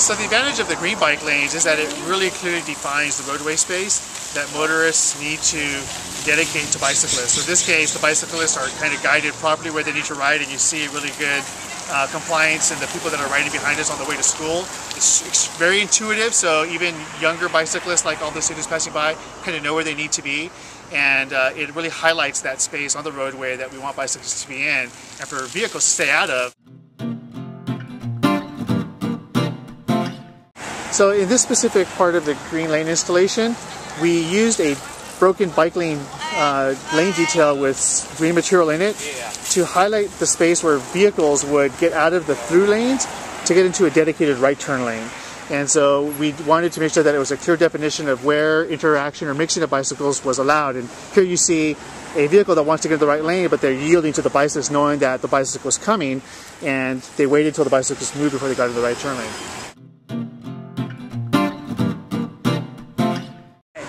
So the advantage of the green bike lanes is that it really clearly defines the roadway space that motorists need to dedicate to bicyclists. So in this case, the bicyclists are kind of guided properly where they need to ride, and you see really good compliance in the people that are riding behind us on the way to school. It's very intuitive, so even younger bicyclists, like all the students passing by, kind of know where they need to be. And it really highlights that space on the roadway that we want bicyclists to be in and for vehicles to stay out of. So in this specific part of the green lane installation, we used a broken bike lane lane detail with green material in it to highlight the space where vehicles would get out of the through lanes to get into a dedicated right turn lane. And so we wanted to make sure that it was a clear definition of where interaction or mixing of bicycles was allowed. And here you see a vehicle that wants to get into the right lane, but they're yielding to the bicyclist knowing that the bicycle was coming, and they waited until the bicyclist moved before they got into the right turn lane.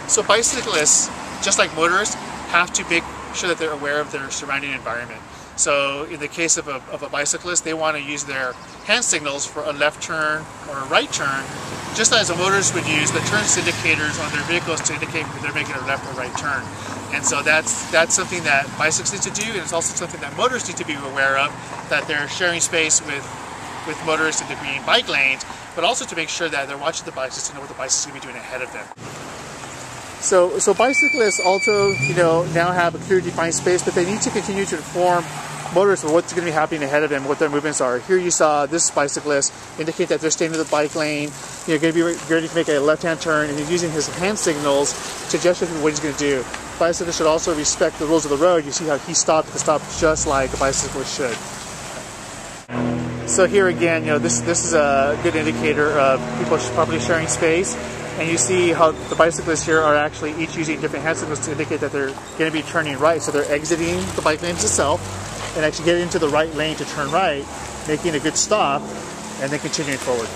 So bicyclists, just like motorists, have to make sure that they're aware of their surrounding environment. So in the case of a bicyclist, they want to use their hand signals for a left turn or a right turn, just as a motorist would use the turn indicators on their vehicles to indicate if they're making a left or right turn. And so that's something that bicyclists need to do, and it's also something that motorists need to be aware of, that they're sharing space with motorists in the green bike lanes, but also to make sure that they're watching the bicyclists to know what the bicyclists are going to be doing ahead of them. So bicyclists also, now have a clearly defined space, but they need to continue to inform motorists of what's going to be happening ahead of them, what their movements are. Here you saw this bicyclist indicate that they're staying in the bike lane, going to be ready to make a left-hand turn, and he's using his hand signals to gesture what he's going to do. Bicyclists should also respect the rules of the road. You see how he stopped to stop just like a bicyclist should. So here again, this is a good indicator of people properly sharing space. And you see how the bicyclists here are actually each using different hand signals to indicate that they're going to be turning right. So they're exiting the bike lanes itself and actually getting into the right lane to turn right, making a good stop, and then continuing forward.